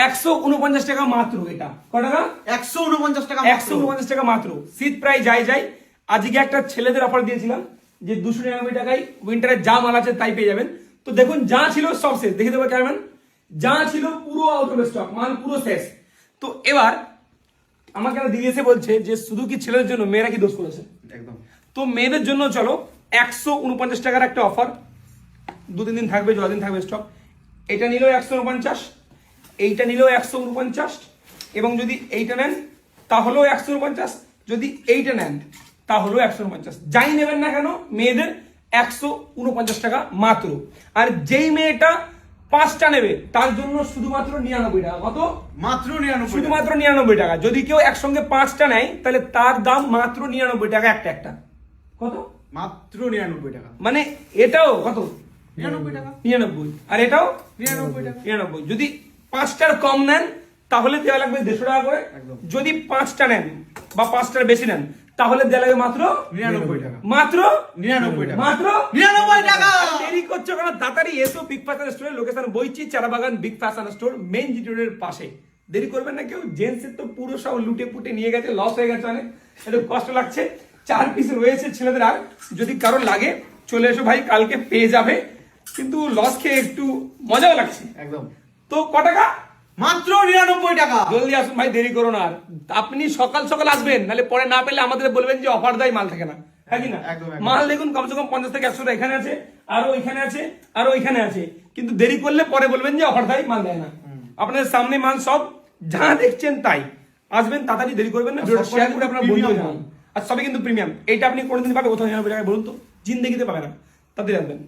149 টাকা মাত্র। এটা কত টাকা? 149 টাকা। 149 টাকা মাত্র। শীত প্রায় যাই আজকে একটা ছেলেদের অফার দিয়েছিলাম যে 299 টাকায় উইন্টারে যা মাল আছে তাই পেয়ে যাবেন। তো দেখুন যা ছিল সব শেষ, দেখে দেবো কেমন যা ছিল পুরো আউট অফ স্টক, মাল পুরো শেষ। তো এবার আমাকে দিয়ে এসে বলছে যে শুধু কি ছেলেদের জন্য, মেয়েরা কি দোষ করেছে? একদম। তো মেয়েদের জন্য চলো 149 টাকার একটা অফার, 2-3 দিন থাকবে, যতদিন থাকবে স্টক। এটা নিলেও 149, এইটা নিলেও 149, এবং যদি এইটা নেন তাহলেও 149, যদি এইটা নেন তাহলেও 149। যাই নেবেন না কেন মেয়েদের 149 টাকা মাত্র। আর যেই মেয়েটা 5টা নেবে তার জন্য শুধুমাত্র 99 টাকা। কত? মাত্র 99, শুধুমাত্র 99 টাকা। যদি কেউ একসঙ্গে 5টা নেয় তাহলে তার দাম মাত্র 99 টাকা একটা। কত? মাত্র 99 টাকা। মানে এটাও কত? 99 টাকা। 99। আর এটাও 99 টাকা। 99। যদি 5টার কম নেন তাহলে দেওয়া লাগবে 150 টাকা করে। একদম। যদি 5টা নেন বা 5টার বেশি নেন তাহলে দেওয়া লাগবে মাত্র 99 টাকা। মাত্র 99 টাকা। মাত্র 99 টাকা। দেরি করছো কেন? তাড়াতাড়ি এসো বিগ ফ্যাশন স্টোরের location Boinchi Charabagan big fashion store main GT রোডের পাশে। দেরি করবেন না কেউ। জেন্টসের তো পুরো সব লুটে পুটে নিয়ে গেছে, লস হয়ে গেছে অনেক, একটু কষ্ট লাগছে। 4 পিস রয়েছে ছেলেদের। আর যদি কারো লাগে চলে এসো ভাই, কালকে পেয়ে যাবে। কিন্তু লস খেয়ে একটু মজাও লাগছে। একদম। তো ক টাকা? মাত্র 99 টাকা। জলদি আসুন ভাই, দেরি করো না। আর আপনি সকাল সকাল আসবেন, নাহলে পরে না পেলে আমাদের বলবেন যে অফার দেয়, মাল থাকে না। হ্যাঁ কি না? একদম। মাল দেখুন কমসে কম 50 থেকে 100টা এখানে আছে, আরো এখানে আছে, আরো এখানে আছে। কিন্তু দেরি করলে পরে বলবেন যে অফার দেয়, মাল দেয় না। আপনাদের সামনে মাল সব যা দেখছেন তাই। আসবেন তাড়াতাড়ি, দেরি করবেন না। শেয়ার করে আপনার বন্ধু জানান। আর সবই কিন্তু প্রিমিয়াম। এইটা আপনি কোনোদিন পাবে কোথাও জানাবেন বলুন তো? জিন্দেগিতে পাবে না। তাদের জানবেন।